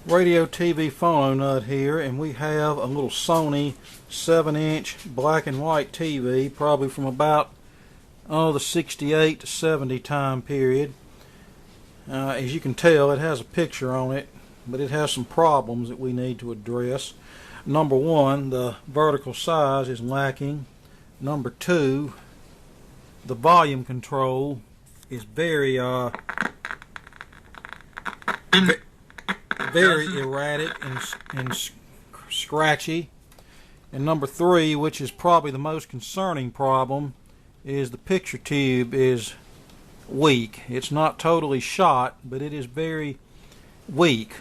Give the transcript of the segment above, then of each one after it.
radio TV phono nut here, and we have a little Sony 7-inch black and white TV, probably from about the 68 to 70 time period. As you can tell, it has a picture on it, but it has some problems that we need to address. Number one, the vertical size is lacking. Number two, the volume control is very erratic and scratchy. And number three, which is probably the most concerning problem, is the picture tube is weak. It's not totally shot, but it is very weak.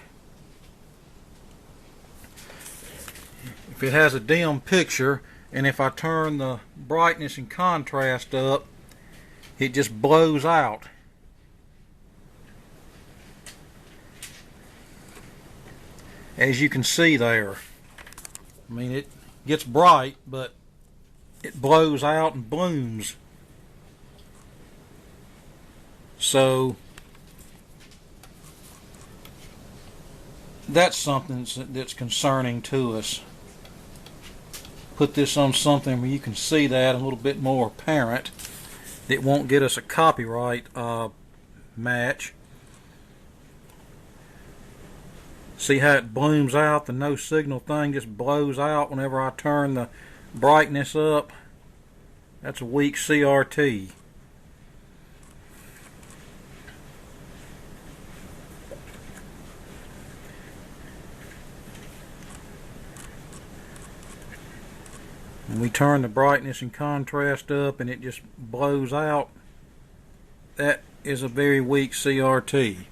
If it has a dim picture, and if I turn the brightness and contrast up, it just blows out. As you can see there, I mean, it gets bright, but it blows out and blooms. So that's something that's concerning to us. Put this on something where you can see that a little bit more apparent. It won't get us a copyright match. See how it blooms out? The no signal thing just blows out whenever I turn the brightness up. That's a weak CRT. And we turn the brightness and contrast up and it just blows out. That is a very weak CRT.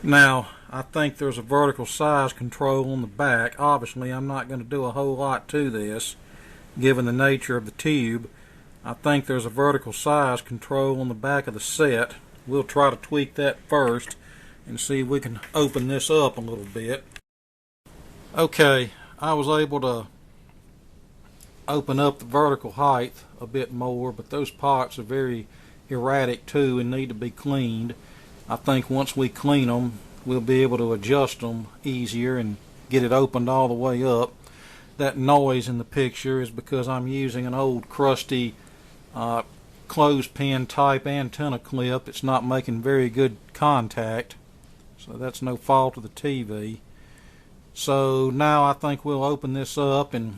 Now, I think there's a vertical size control on the back. Obviously, I'm not going to do a whole lot to this, given the nature of the tube. I think there's a vertical size control on the back of the set. We'll try to tweak that first and see if we can open this up a little bit. Okay, I was able to open up the vertical height a bit more, but those pots are very erratic too and need to be cleaned. I think once we clean them, we'll be able to adjust them easier and get it opened all the way up. That noise in the picture is because I'm using an old crusty clothespin type antenna clip. It's not making very good contact, so that's no fault of the TV. So now I think we'll open this up and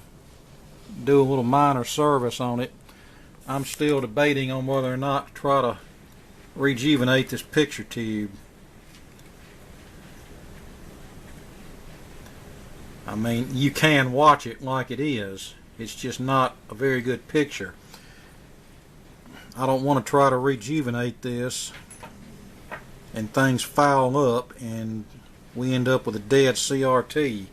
do a little minor service on it. I'm still debating on whether or not to try to rejuvenate this picture tube. I mean, you can watch it like it is. It's just not a very good picture. I don't want to try to rejuvenate this and things foul up and we end up with a dead CRT.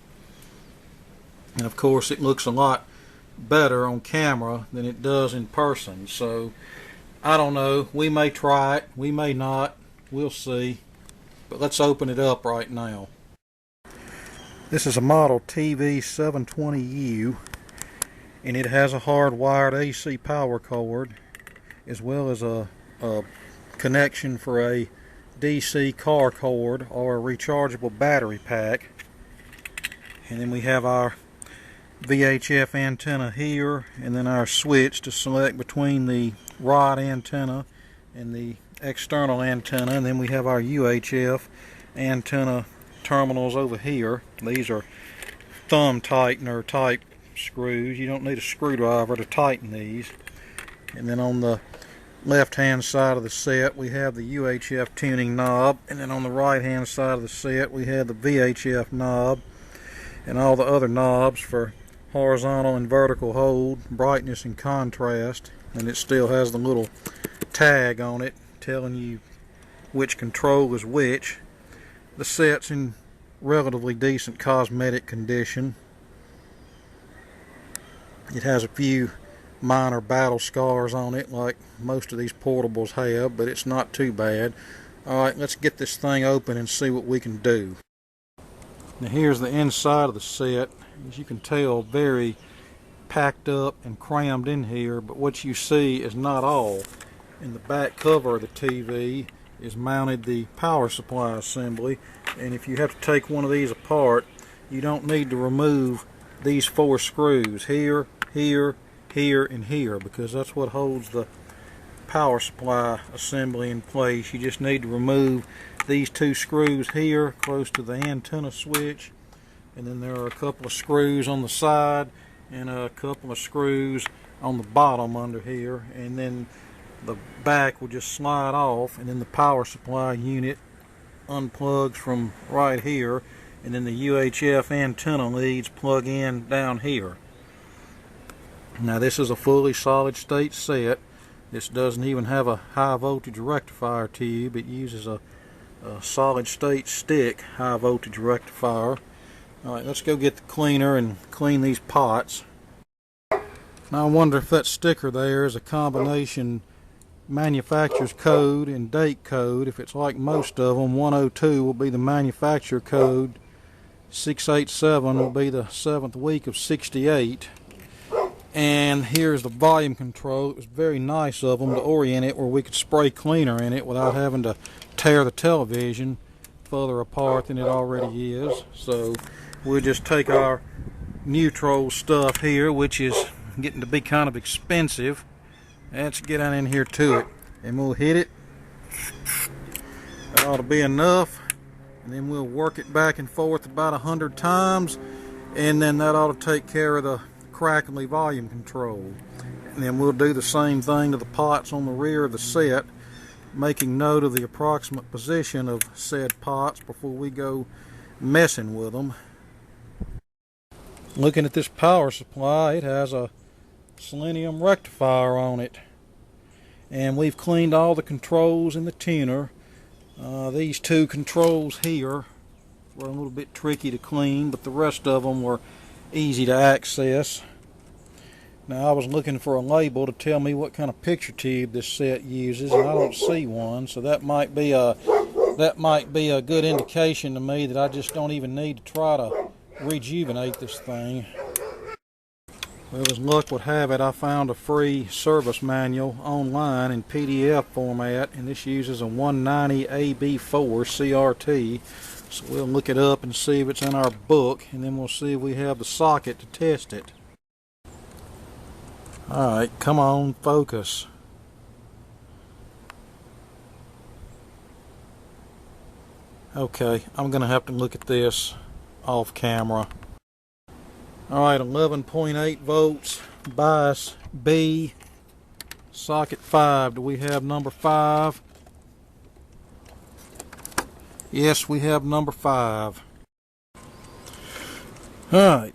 And of course it looks a lot better on camera than it does in person. So I don't know, we may try it, we may not, we'll see. But let's open it up right now. This is a model TV720U, and it has a hardwired AC power cord as well as a connection for a DC car cord or a rechargeable battery pack. And then we have our VHF antenna here, and then our switch to select between the rod antenna and the external antenna, and then we have our UHF antenna terminals over here. These are thumb tightener type screws. You don't need a screwdriver to tighten these. And then on the left hand side of the set we have the UHF tuning knob, and then on the right hand side of the set we have the VHF knob and all the other knobs for horizontal and vertical hold, brightness and contrast. And it still has the little tag on it telling you which control is which. The set's in relatively decent cosmetic condition. It has a few minor battle scars on it like most of these portables have, but it's not too bad. Alright, let's get this thing open and see what we can do. Now here's the inside of the set. As you can tell, very packed up and crammed in here, but what you see is not all. In the back cover of the TV is mounted the power supply assembly, and if you have to take one of these apart, you don't need to remove these 4 screws here, here, here, and here, because that's what holds the power supply assembly in place. You just need to remove these 2 screws here close to the antenna switch, and then there are a couple of screws on the side and a couple of screws on the bottom under here, and then the back will just slide off, and then the power supply unit unplugs from right here, and then the UHF antenna leads plug in down here. Now this is a fully solid state set. This doesn't even have a high voltage rectifier tube. It uses a solid state stick high voltage rectifier. Alright, let's go get the cleaner and clean these pots. Now I wonder if that sticker there is a combination manufacturer's code and date code. If it's like most of them, 102 will be the manufacturer code, 687 will be the 7th week of 68. And here's the volume control. It was very nice of them to orient it where we could spray cleaner in it without having to tear the television further apart than it already is. So we'll just take our neutral stuff here, which is getting to be kind of expensive. Let's get on in here to it, and we'll hit it. That ought to be enough, and then we'll work it back and forth about 100 times, and then that ought to take care of the crackly volume control. And then we'll do the same thing to the pots on the rear of the set, making note of the approximate position of said pots before we go messing with them. Looking at this power supply, it has a selenium rectifier on it, and we've cleaned all the controls in the tuner. These 2 controls here were a little bit tricky to clean, but the rest of them were easy to access. Now I was looking for a label to tell me what kind of picture tube this set uses, and I don't see one, so that might be a good indication to me that I just don't even need to try to rejuvenate this thing. Well, as luck would have it, I found a free service manual online in PDF format, and this uses a 190 AB4 CRT. So we'll look it up and see if it's in our book, and then we'll see if we have the socket to test it. Alright, come on, focus. Okay, I'm going to have to look at this off camera. Alright, 11.8 volts, bias B, socket 5. Do we have number 5? Yes, we have number 5. Alright,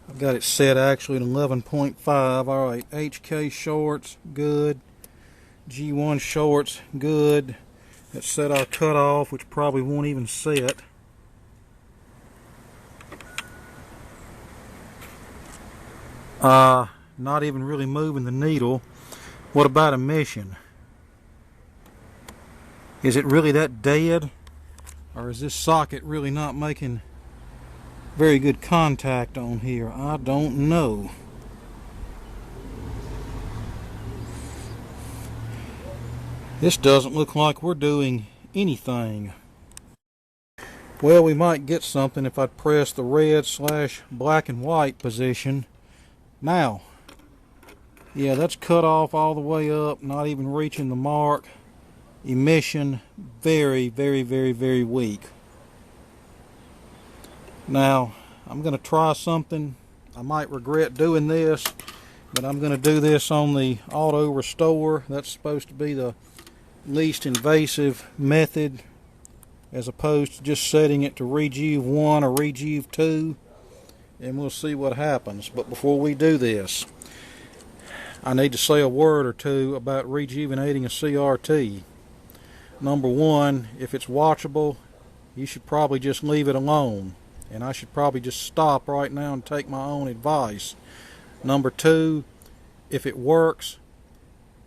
I've got it set actually at 11.5. Alright, HK shorts, good. G1 shorts, good. Let's set our cutoff, which probably won't even set. Not even really moving the needle. What about emission? Is it really that dead? Or is this socket really not making very good contact on here? I don't know. This doesn't look like we're doing anything. Well, we might get something if I press the red/black and white position. Now, yeah, that's cut off all the way up, not even reaching the mark. Emission, very, very, very, very weak. Now, I'm going to try something. I might regret doing this, but I'm going to do this on the auto restore. That's supposed to be the least invasive method, as opposed to just setting it to Rejuve 1 or Rejuve 2. And we'll see what happens. But before we do this, I need to say a word or two about rejuvenating a CRT. Number one, if it's watchable, you should probably just leave it alone, and I should probably just stop right now and take my own advice. Number two, if it works,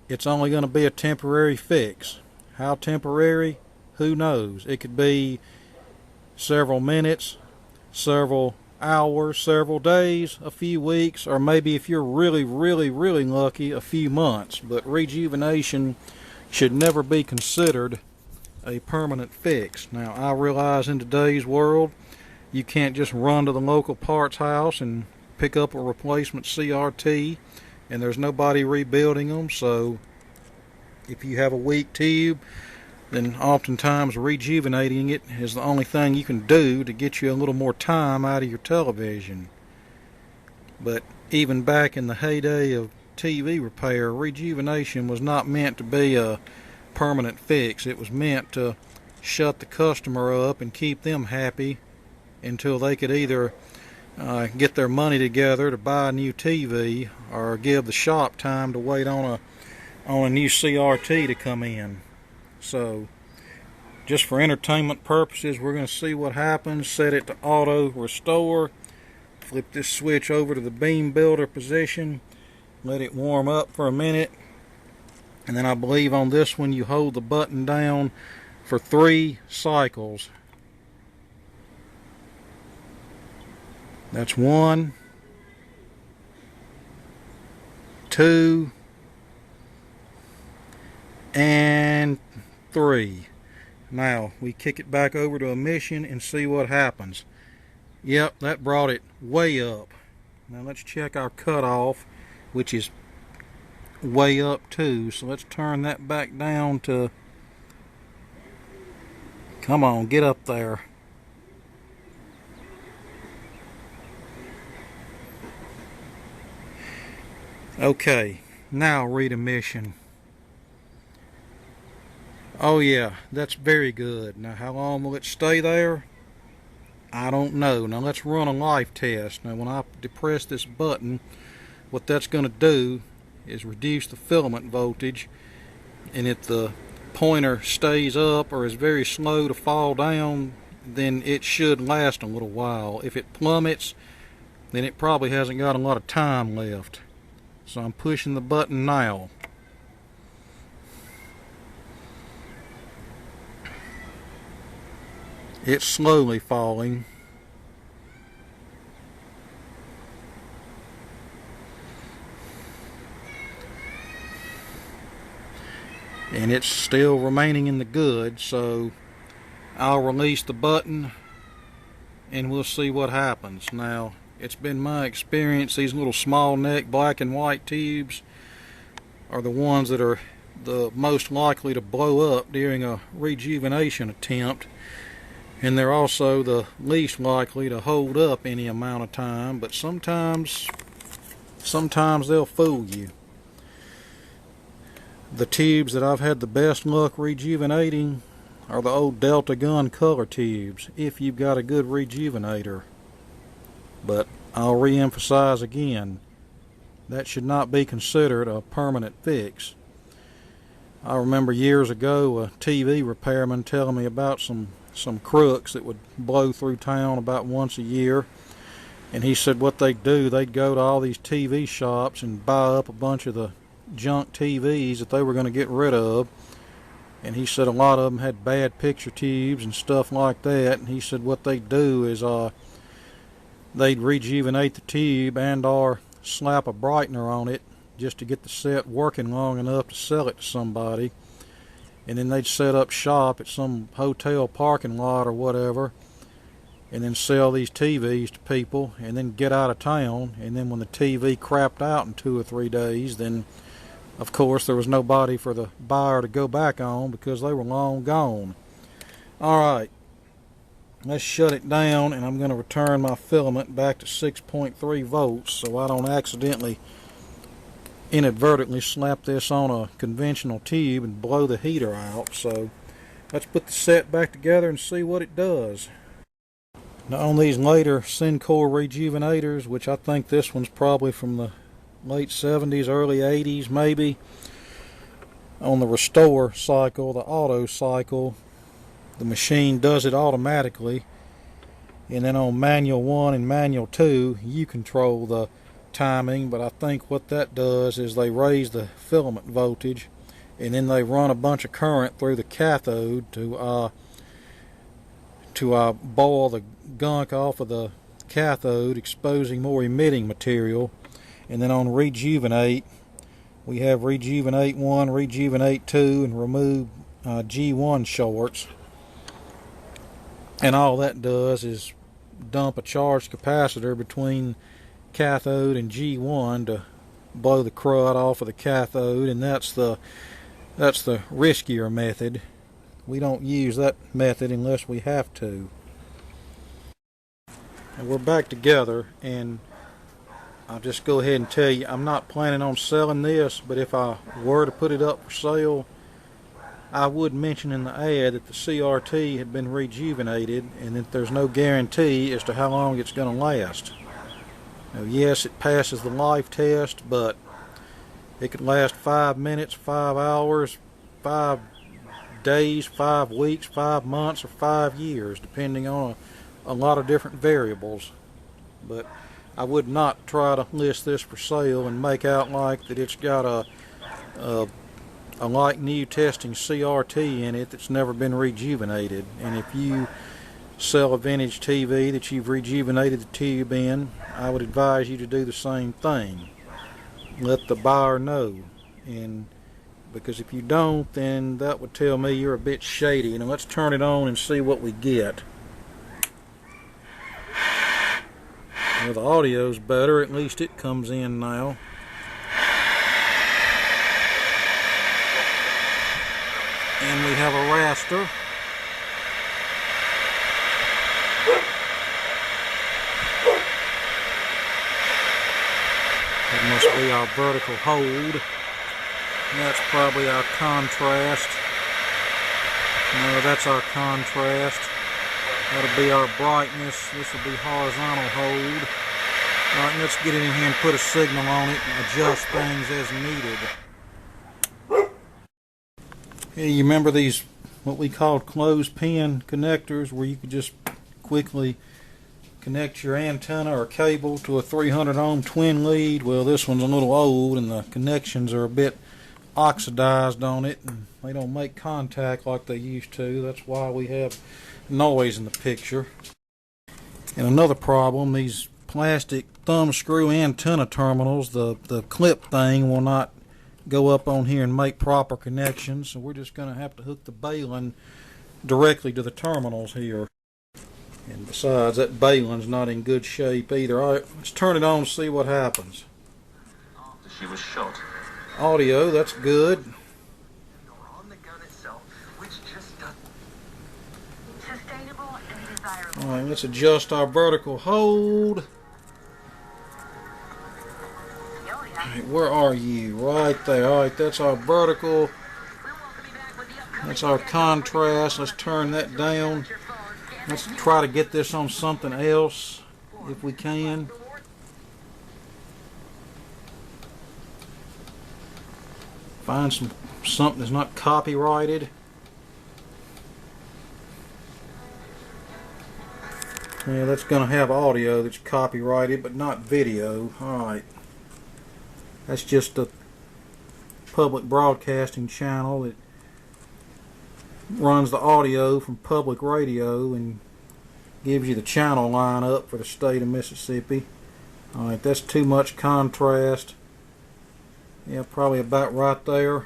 it's only going to be a temporary fix. How temporary? Who knows? It could be several minutes, several hours, several days, a few weeks, or maybe if you're really, really, really lucky, a few months. But rejuvenation should never be considered a permanent fix. Now, I realize in today's world you can't just run to the local parts house and pick up a replacement CRT, and there's nobody rebuilding them. So if you have a weak tube, then oftentimes rejuvenating it is the only thing you can do to get you a little more time out of your television. But even back in the heyday of TV repair, rejuvenation was not meant to be a permanent fix. It was meant to shut the customer up and keep them happy until they could either get their money together to buy a new TV or give the shop time to wait on a new CRT to come in. So just for entertainment purposes, we're going to see what happens. Set it to auto restore, flip this switch over to the beam builder position, let it warm up for a minute, and then I believe on this one you hold the button down for 3 cycles. That's 1, 2, and 3. Now we kick it back over to emission and see what happens. Yep, that brought it way up. Now let's check our cutoff, which is way up too. So let's turn that back down to, come on, get up there. Okay, now read emission. Oh yeah, that's very good. Now how long will it stay there? I don't know. Now let's run a life test. Now when I depress this button, what that's going to do is reduce the filament voltage, and if the pointer stays up or is very slow to fall down, then it should last a little while. If it plummets, then it probably hasn't got a lot of time left. So I'm pushing the button now. It's slowly falling. And it's still remaining in the good, so I'll release the button and we'll see what happens. Now, it's been my experience these little small neck black and white tubes are the ones that are the most likely to blow up during a rejuvenation attempt, and they're also the least likely to hold up any amount of time, but sometimes they'll fool you. The tubes that I've had the best luck rejuvenating are the old Delta Gun color tubes, if you've got a good rejuvenator. But I'll re-emphasize again, that should not be considered a permanent fix. I remember years ago a TV repairman telling me about some crooks that would blow through town about once a year, and he said what they'd do, they'd go to all these TV shops and buy up a bunch of the junk TVs that they were going to get rid of, and he said a lot of them had bad picture tubes and stuff like that, and he said what they'd do is they'd rejuvenate the tube and or slap a brightener on it just to get the set working long enough to sell it to somebody, and then they'd set up shop at some hotel parking lot or whatever and then sell these TVs to people and then get out of town, and then when the TV crapped out in 2 or 3 days, then of course there was nobody for the buyer to go back on because they were long gone. Alright, let's shut it down, and I'm going to return my filament back to 6.3 volts so I don't accidentally inadvertently slap this on a conventional tube and blow the heater out. So let's put the set back together and see what it does. Now on these later Syncor rejuvenators, which I think this one's probably from the late 70s, early 80s maybe, on the restore cycle, the auto cycle, the machine does it automatically, and then on manual 1 and manual 2 you control the timing. But I think what that does is they raise the filament voltage, and then they run a bunch of current through the cathode to boil the gunk off of the cathode, exposing more emitting material. And then on rejuvenate, We have Rejuvenate 1, Rejuvenate 2, and remove G1 shorts. And all that does is dump a charged capacitor between cathode and G1 to blow the crud off of the cathode, and that's the riskier method. We don't use that method unless we have to. And we're back together, and I'll just go ahead and tell you, I'm not planning on selling this, but if I were to put it up for sale, I would mention in the ad that the CRT had been rejuvenated and that there's no guarantee as to how long it's going to last. Now, yes, it passes the life test, but it could last 5 minutes, 5 hours, 5 days, 5 weeks, 5 months, or 5 years, depending on a lot of different variables. But I would not try to list this for sale and make out like that it's got a like new testing CRT in it that's never been rejuvenated. And if you sell a vintage TV that you've rejuvenated the tube in, I would advise you to do the same thing. Let the buyer know, and because if you don't, then that would tell me you're a bit shady. Now let's turn it on and see what we get. Well, the audio's better, at least it comes in now. And we have a raster. That must be our vertical hold. That's probably our contrast. No, that's our contrast. That'll be our brightness. This will be horizontal hold. Alright, let's get it in here and put a signal on it and adjust things as needed. Hey, you remember these, what we called clothespin connectors, where you could just quickly connect your antenna or cable to a 300 ohm twin lead? Well, this one's a little old and the connections are a bit oxidized on it, and they don't make contact like they used to. That's why we have noise in the picture. And another problem, these plastic thumb screw antenna terminals, the clip thing will not go up on here and make proper connections, so we're just going to have to hook the balun directly to the terminals here. And besides, that balun's not in good shape either. Alright, let's turn it on and see what happens. She was shot. Audio, that's good. Alright, let's adjust our vertical hold. Alright, where are you? Right there. Alright, that's our vertical. That's our contrast. Let's turn that down. Let's try to get this on something else if we can. Find something that's not copyrighted. Yeah, that's going to have audio that's copyrighted, but not video. Alright. That's just a public broadcasting channel that runs the audio from public radio and gives you the channel lineup for the state of Mississippi. Alright, that's too much contrast. Yeah, probably about right there.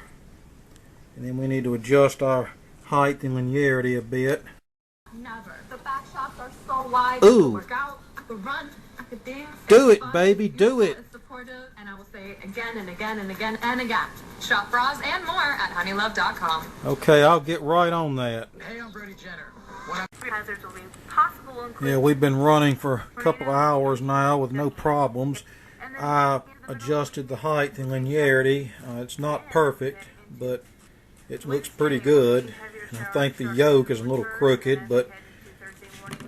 And then we need to adjust our height and linearity a bit. Never. The back shots are so wide. Ooh. I could work out, I could run, I could dance. Do it, baby, do it. Supportive, and I will say again and again and again and again. Shop bras and more at honeylove.com. Okay, I'll get right on that. Hey, I'm Brady Jenner. Hazards will be possible. Yeah, we've been running for a couple of hours now with no problems. I adjusted the height and linearity. It's not perfect, but it looks pretty good. And I think the yoke is a little crooked, but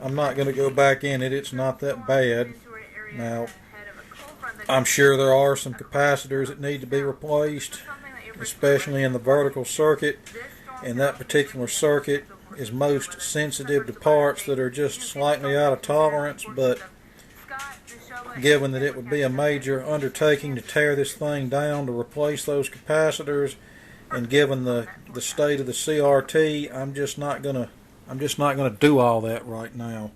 I'm not going to go back in it. It's not that bad. Now, I'm sure there are some capacitors that need to be replaced, especially in the vertical circuit. And that particular circuit is most sensitive to parts that are just slightly out of tolerance, but given that it would be a major undertaking to tear this thing down to replace those capacitors, and given the state of the CRT, I'm just not gonna do all that right now.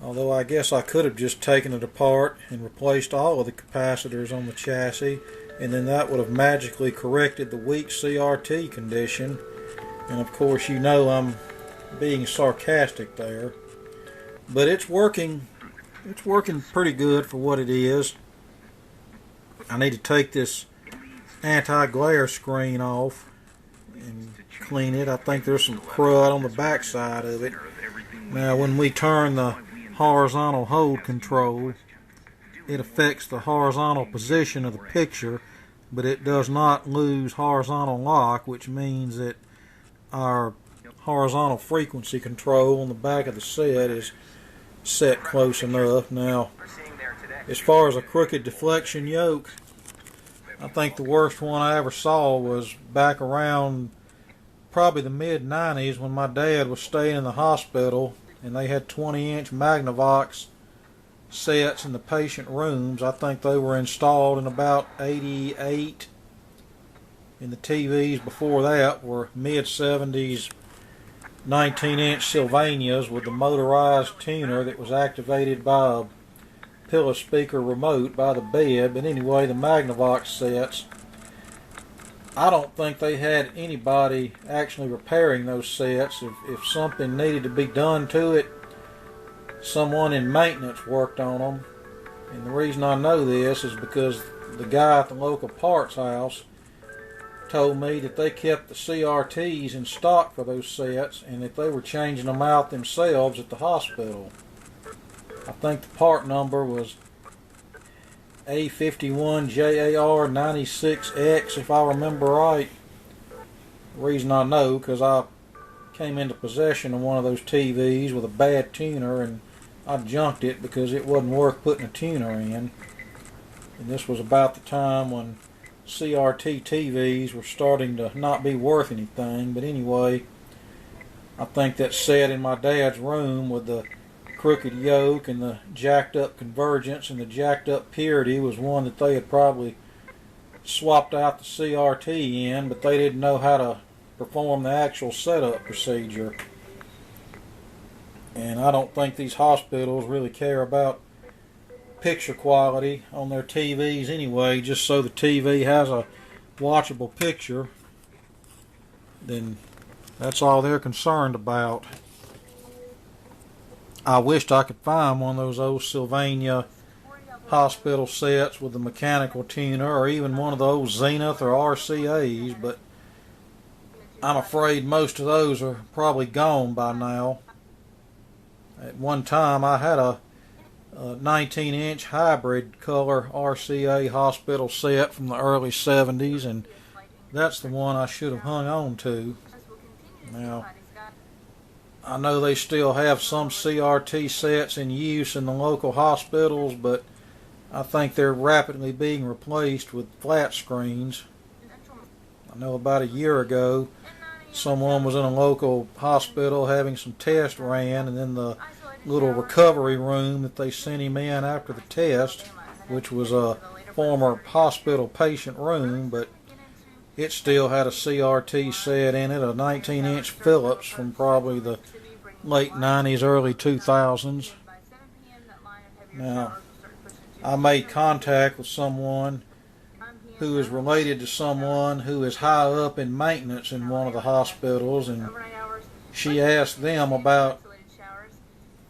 Although I guess I could have just taken it apart and replaced all of the capacitors on the chassis and then that would have magically corrected the weak CRT condition. And of course, you know I'm being sarcastic there, but it's working pretty good for what it is. I need to take this anti-glare screen off and clean it. I think there's some crud on the back side of it. Now when we turn the horizontal hold control, it affects the horizontal position of the picture, but it does not lose horizontal lock, which means that our horizontal frequency control on the back of the set is set close enough. Now, as far as a crooked deflection yoke, I think the worst one I ever saw was back around probably the mid-90s when my dad was staying in the hospital and they had 20-inch Magnavox sets in the patient rooms. I think they were installed in about 88, and the TVs before that were mid-70s 19-inch Sylvanias with the motorized tuner that was activated by a pillow speaker remote by the bed. But anyway, the Magnavox sets, I don't think they had anybody actually repairing those sets. If something needed to be done to it, someone in maintenance worked on them. And the reason I know this is because the guy at the local parts house told me that they kept the CRTs in stock for those sets and that they were changing them out themselves at the hospital. I think the part number was A51JAR96X, if I remember right. The reason I know, because I came into possession of one of those TVs with a bad tuner and I junked it because it wasn't worth putting a tuner in. And this was about the time when CRT TVs were starting to not be worth anything. But anyway, I think that set in my dad's room with the crooked yoke and the jacked up convergence and the jacked up purity was one that they had probably swapped out the CRT in, but they didn't know how to perform the actual setup procedure. And I don't think these hospitals really care about picture quality on their TVs anyway. Just so the TV has a watchable picture, then that's all they're concerned about. I wished I could find one of those old Sylvania hospital sets with the mechanical tuner, or even one of the old Zenith or RCAs, but I'm afraid most of those are probably gone by now. At one time I had a 19-inch hybrid color RCA hospital set from the early 70s, and that's the one I should have hung on to. Now, I know they still have some CRT sets in use in the local hospitals, but I think they're rapidly being replaced with flat screens. I know about a year ago someone was in a local hospital having some tests ran, and then the little recovery room that they sent him in after the test, which was a former hospital patient room, but it still had a CRT set in it, a 19-inch Philips from probably the late 90s, early 2000s. Now, I made contact with someone who is related to someone who is high up in maintenance in one of the hospitals, and she asked them about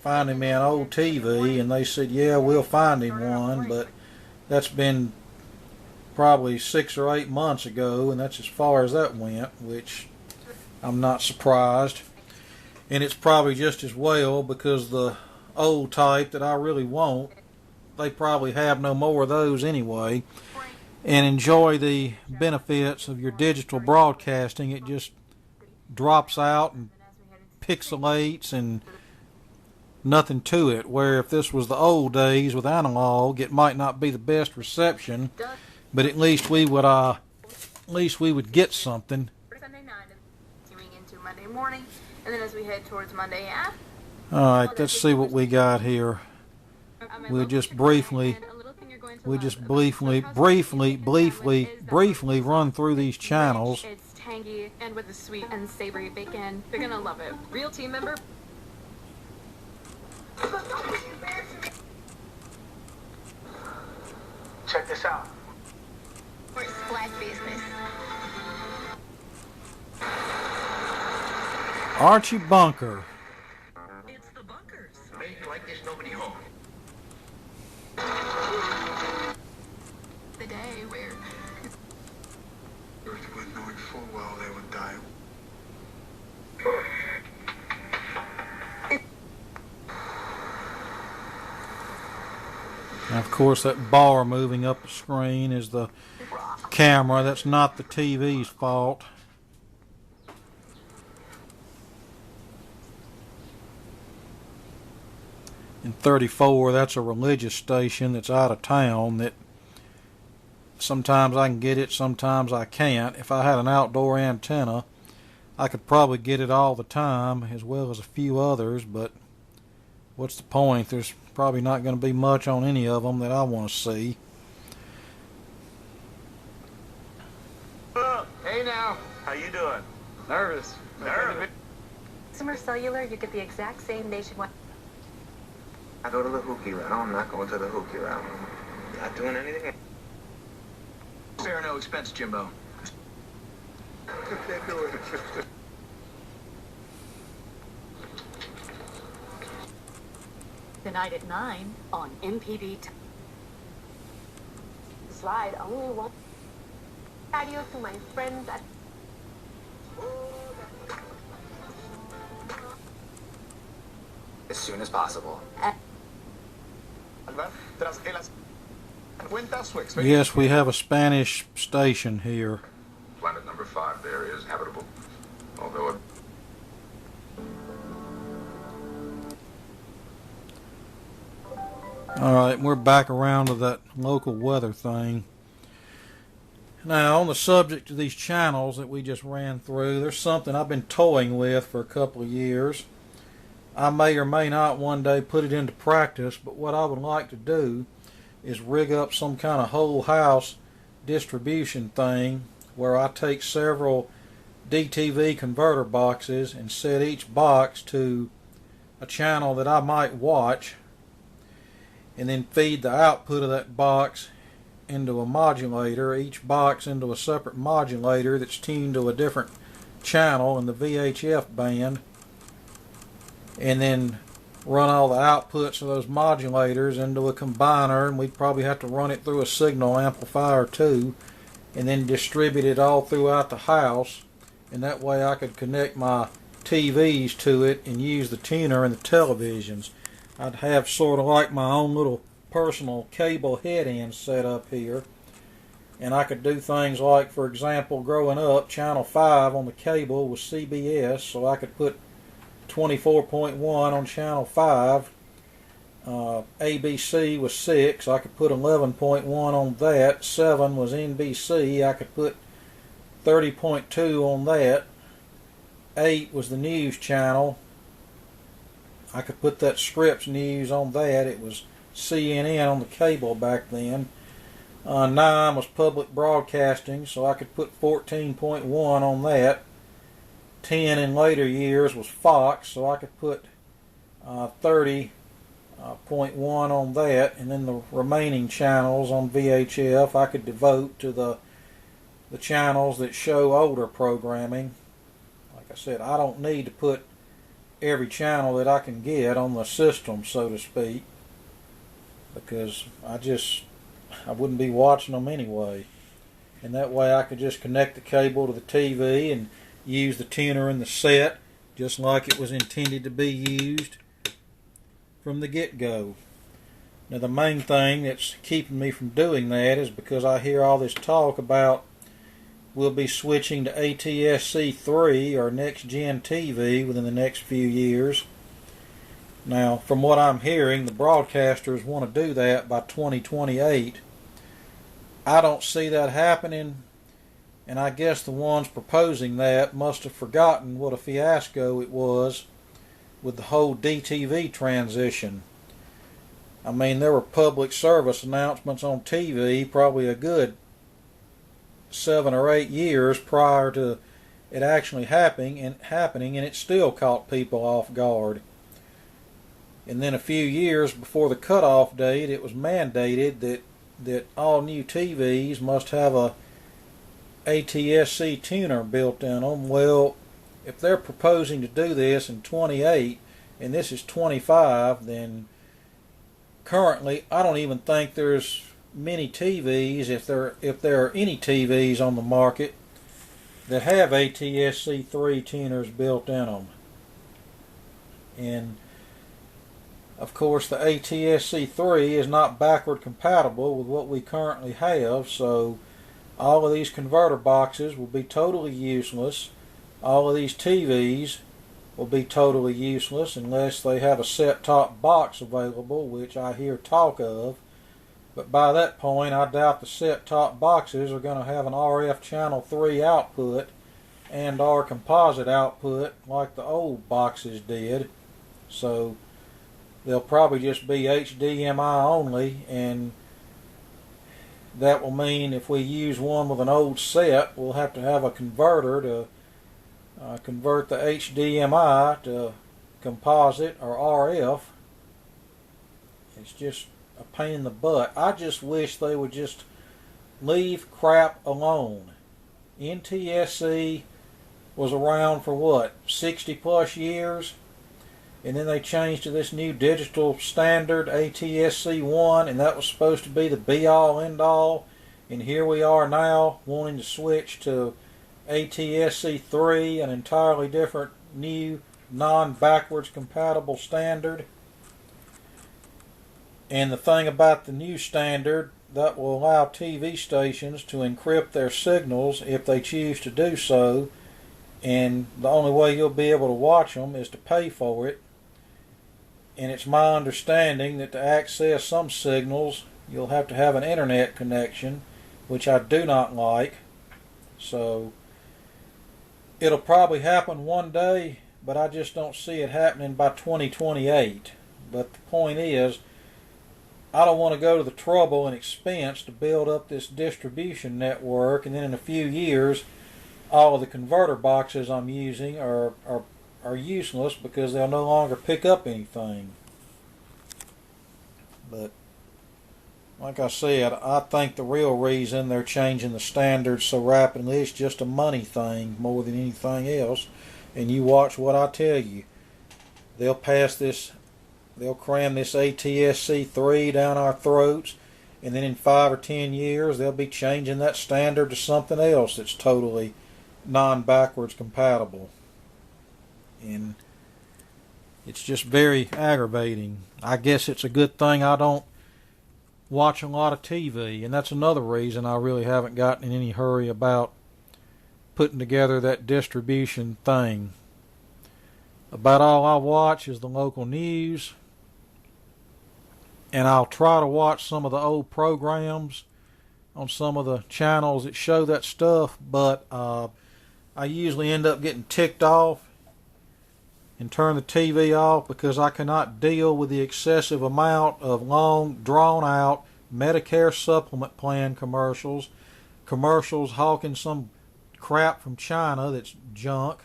finding me an old TV, and they said, yeah, we'll find him one, but that's been probably 6 or 8 months ago, and that's as far as that went, which I'm not surprised. And it's probably just as well, because the old type that I really want, they probably have no more of those anyway. And enjoy the benefits of your digital broadcasting. It just drops out and pixelates and nothing to it. Where if this was the old days with analog, it might not be the best reception, but at least we would get something. Sunday night, continuing into Monday morning, and then as we head towards Monday after. All right, let's see what we got here. We'll just briefly run through these channels. It's tangy and with the sweet and savory bacon. They're gonna love it. Real team member. Check this out. Or splat business. Archie Bunker. It's the bunkers. Make like there's nobody home. The day where Earthwood, knowing full well they would die. And of course, that bar moving up the screen is the camera. That's not the TV's fault. In 34, that's a religious station that's out of town that sometimes I can get it, sometimes I can't. If I had an outdoor antenna, I could probably get it all the time, as well as a few others, but what's the point? There's probably not going to be much on any of them that I want to see. Hey now, how you doing? Nervous. Nervous? Consumer Cellular, you get the exact same nationwide. I go to the hooky route. I'm not going to the hooky route. Not doing anything. Spare no expense, Jimbo. Can't do it. Tonight at 9 on MPB. Slide only one. Patio to my friends at. As soon as possible. Yes, we have a Spanish station here. Planet number 5 there is habitable. Although it... Alright, we're back around to that local weather thing. Now, on the subject of these channels that we just ran through, there's something I've been toying with for a couple of years. I may or may not one day put it into practice, but what I would like to do is rig up some kind of whole house distribution thing where I take several DTV converter boxes and set each box to a channel that I might watch, and then feed the output of that box into a modulator, each box into a separate modulator that's tuned to a different channel in the VHF band, and then run all the outputs of those modulators into a combiner, and we'd probably have to run it through a signal amplifier too, and then distribute it all throughout the house, and that way I could connect my TVs to it and use the tuner and the televisions. I'd have sort of like my own little personal cable head end set up here, and I could do things like, for example, growing up, channel 5 on the cable was CBS, so I could put 24.1 on channel 5. ABC was 6, I could put 11.1 on that. 7 was NBC, I could put 30.2 on that. 8 was the news channel, I could put that Scripps News on that. It was CNN on the cable back then. 9 was public broadcasting, so I could put 14.1 on that. 10 in later years was Fox, so I could put 30.1 on that, and then the remaining channels on VHF I could devote to the channels that show older programming. Like I said, I don't need to put every channel that I can get on the system, so to speak, because I wouldn't be watching them anyway. And that way I could just connect the cable to the TV and use the tuner in the set just like it was intended to be used from the get-go. Now, the main thing that's keeping me from doing that is because I hear all this talk about we'll be switching to ATSC3 or next gen TV within the next few years. Now, from what I'm hearing, the broadcasters want to do that by 2028. I don't see that happening, and I guess the ones proposing that must have forgotten what a fiasco it was with the whole DTV transition. I mean, there were public service announcements on TV probably a good 7 or 8 years prior to it actually happening, and it still caught people off guard. And then a few years before the cutoff date, it was mandated that all new TVs must have a ATSC tuner built in them. Well, if they're proposing to do this in 28 and this is 25, then currently I don't even think there's many TVs, if there are any TVs on the market, that have ATSC3 tuners built in them. And of course the ATSC3 is not backward compatible with what we currently have, so all of these converter boxes will be totally useless. All of these TVs will be totally useless unless they have a set-top box available, which I hear talk of. But by that point, I doubt the set-top boxes are going to have an RF channel 3 output and our composite output like the old boxes did. So they'll probably just be HDMI only, and that will mean if we use one with an old set, we'll have to have a converter to convert the HDMI to composite or RF. It's just a pain in the butt. I just wish they would just leave crap alone. NTSC was around for what, 60 plus years, and then they changed to this new digital standard ATSC1, and that was supposed to be the be all end all, and here we are now wanting to switch to ATSC3, an entirely different new non-backwards compatible standard. And the thing about the new standard, that will allow TV stations to encrypt their signals if they choose to do so, and the only way you'll be able to watch them is to pay for it. And it's my understanding that to access some signals you'll have to have an internet connection, which I do not like. So it'll probably happen one day, but I just don't see it happening by 2028. But the point is, I don't want to go to the trouble and expense to build up this distribution network, and then in a few years all of the converter boxes I'm using are useless because they'll no longer pick up anything. But like I said, I think the real reason they're changing the standards so rapidly is just a money thing more than anything else. And you watch what I tell you. They'll pass this, they'll cram this ATSC3 down our throats, and then in 5 or 10 years they'll be changing that standard to something else that's totally non-backwards compatible. And it's just very aggravating. I guess it's a good thing I don't watch a lot of TV, and that's another reason I really haven't gotten in any hurry about putting together that distribution thing. About all I watch is the local news, and I'll try to watch some of the old programs on some of the channels that show that stuff, but I usually end up getting ticked off and turn the TV off because I cannot deal with the excessive amount of long, drawn-out Medicare supplement plan commercials hawking some crap from China that's junk,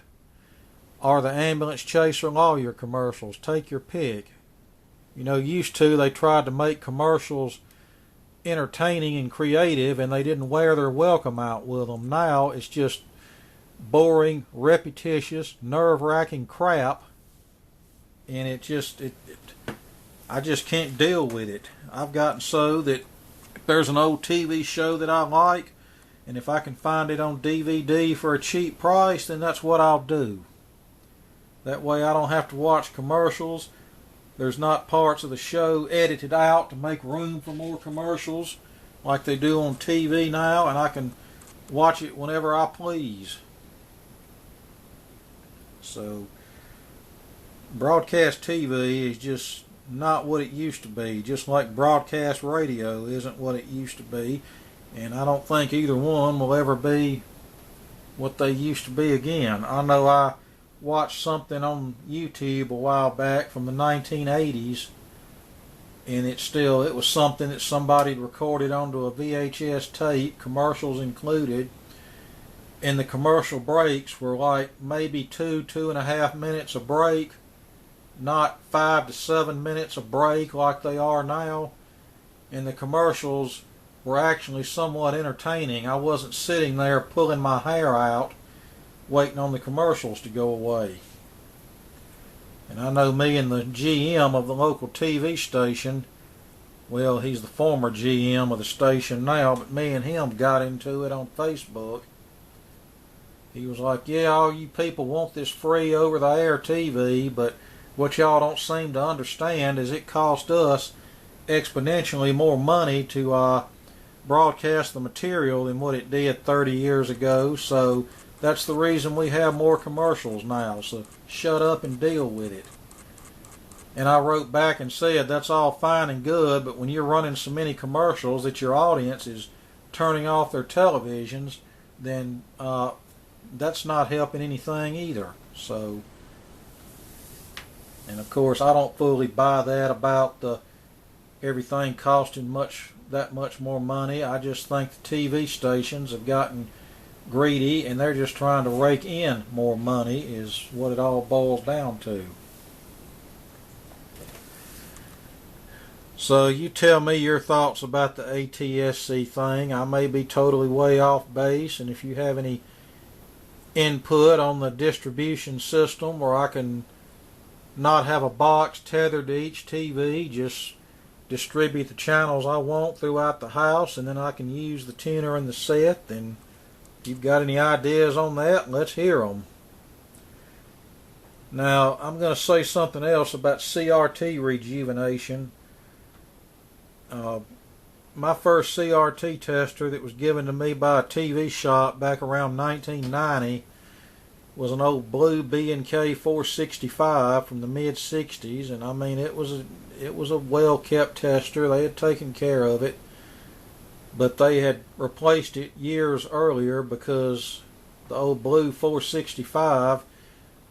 or the ambulance chaser lawyer commercials. Take your pick. You know, used to they tried to make commercials entertaining and creative, and they didn't wear their welcome out with them. Now it's just boring, repetitious, nerve-wracking crap, and I just can't deal with it. I've gotten so that if there's an old TV show that I like, and if I can find it on DVD for a cheap price, then that's what I'll do. That way I don't have to watch commercials. There's not parts of the show edited out to make room for more commercials like they do on TV now, and I can watch it whenever I please. So broadcast TV is just not what it used to be, just like broadcast radio isn't what it used to be, and I don't think either one will ever be what they used to be again. I know I watched something on YouTube a while back from the 1980s, and it was something that somebody recorded onto a VHS tape, commercials included, and the commercial breaks were like maybe 2.5 minutes a break, not 5 to 7 minutes a break like they are now, and the commercials were actually somewhat entertaining. I wasn't sitting there pulling my hair out waiting on the commercials to go away. And I know me and the GM of the local TV station, well, he's the former GM of the station now, but me and him got into it on Facebook. He was like, yeah, all you people want this free over-the-air TV, but what y'all don't seem to understand is it cost us exponentially more money to broadcast the material than what it did 30 years ago, so that's the reason we have more commercials now, so shut up and deal with it. And I wrote back and said, that's all fine and good, but when you're running so many commercials that your audience is turning off their televisions, then that's not helping anything either. So, and of course, I don't fully buy that about everything costing that much more money. I just think the TV stations have gotten greedy and they're just trying to rake in more money is what it all boils down to. So you tell me your thoughts about the ATSC thing. I may be totally way off base, and if you have any input on the distribution system where I can not have a box tethered to each TV, just distribute the channels I want throughout the house, and then I can use the tuner and the set, then if you've got any ideas on that, let's hear them. Now, I'm going to say something else about CRT rejuvenation. My first CRT tester that was given to me by a TV shop back around 1990 was an old blue B&K 465 from the mid-60s, and I mean it was a well-kept tester. They had taken care of it, but they had replaced it years earlier because the old blue 465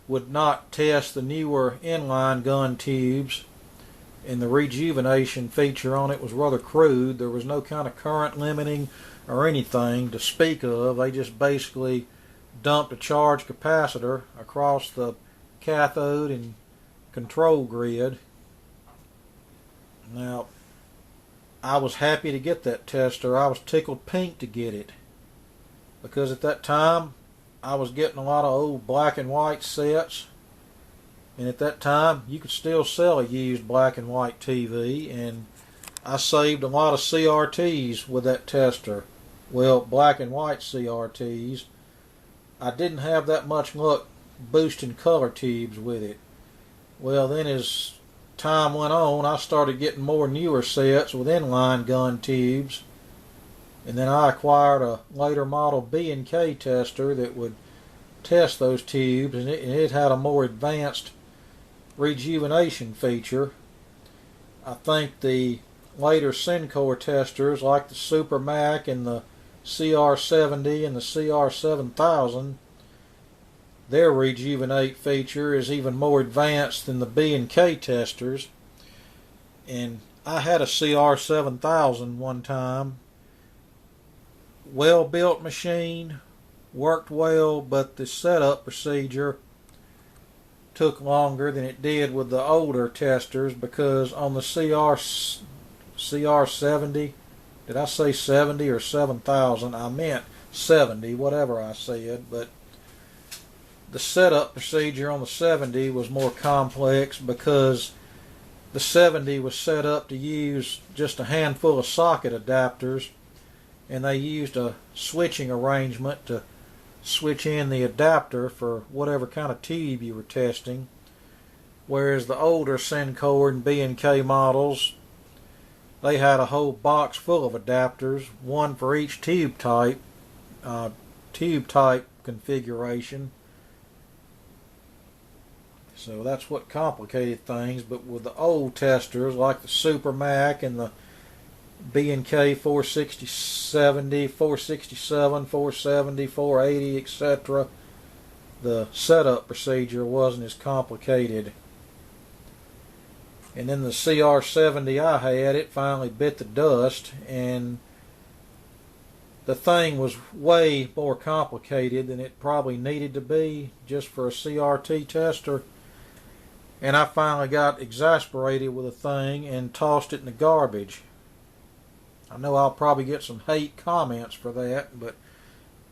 would not test the newer inline gun tubes, and the rejuvenation feature on it was rather crude. There was no kind of current limiting or anything to speak of. They just basically dumped a charged capacitor across the cathode and control grid. Now, I was happy to get that tester. I was tickled pink to get it, because at that time I was getting a lot of old black and white sets, and at that time you could still sell a used black and white TV, and I saved a lot of CRTs with that tester. Well, black and white CRTs. I didn't have that much luck boosting color tubes with it. Well, then as time went on, I started getting more newer sets with inline gun tubes, and then I acquired a later model B&K tester that would test those tubes, and it had a more advanced rejuvenation feature. I think the later Syncor testers like the Super Mac and the CR70 and the CR7000, their rejuvenate feature is even more advanced than the B&K testers. And I had a CR7000 one time. Well built machine, worked well, but the setup procedure took longer than it did with the older testers, because on the CR70, did I say 70 or 7000? I meant 70, whatever I said, but the setup procedure on the 70 was more complex, because the 70 was set up to use just a handful of socket adapters, and they used a switching arrangement to switch in the adapter for whatever kind of tube you were testing, whereas the older Syncor and B&K models, they had a whole box full of adapters, one for each tube type configuration. So that's what complicated things. But with the old testers like the Super Mac and the B&K 460, 467, 470, 480, etc., the setup procedure wasn't as complicated. And then the CR70 I had, it finally bit the dust, and the thing was way more complicated than it probably needed to be just for a CRT tester. And I finally got exasperated with the thing and tossed it in the garbage. I know I'll probably get some hate comments for that, but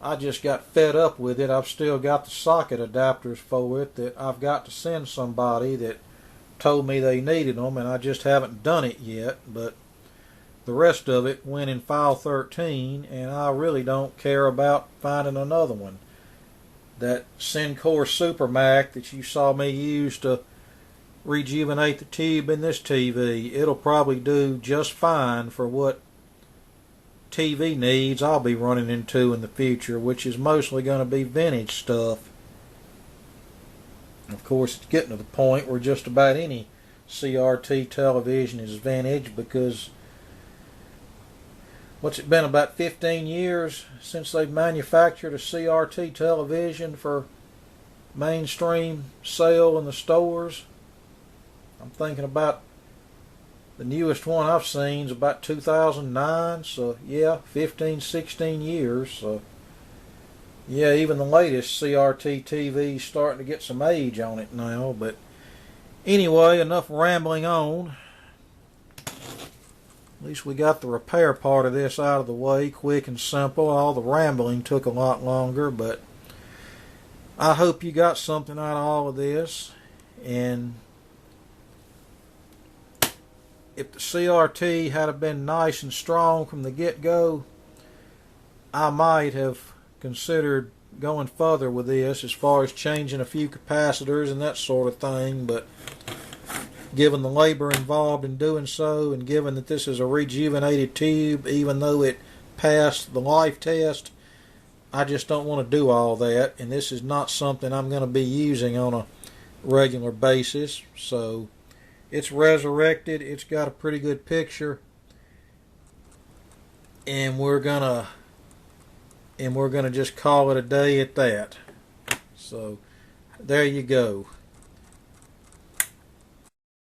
I just got fed up with it. I've still got the socket adapters for it that I've got to send somebody that told me they needed them, and I just haven't done it yet. But the rest of it went in file 13, and I really don't care about finding another one. That Syncor Super Mac that you saw me use to rejuvenate the tube in this TV, it'll probably do just fine for what TV needs I'll be running into in the future, which is mostly going to be vintage stuff. Of course, it's getting to the point where just about any CRT television is vintage, because what's it been, about 15 years since they've manufactured a CRT television for mainstream sale in the stores? I'm thinking about the newest one I've seen is about 2009, so yeah, 15, 16 years. So yeah, even the latest CRT TV is starting to get some age on it now. But anyway, enough rambling on. At least we got the repair part of this out of the way, quick and simple. All the rambling took a lot longer, but I hope you got something out of all of this. And if the CRT had been nice and strong from the get-go, I might have considered going further with this as far as changing a few capacitors and that sort of thing. But given the labor involved in doing so, and given that this is a rejuvenated tube, even though it passed the life test, I just don't want to do all that, and this is not something I'm going to be using on a regular basis. So it's resurrected, it's got a pretty good picture, and we're gonna just call it a day at that. So there you go.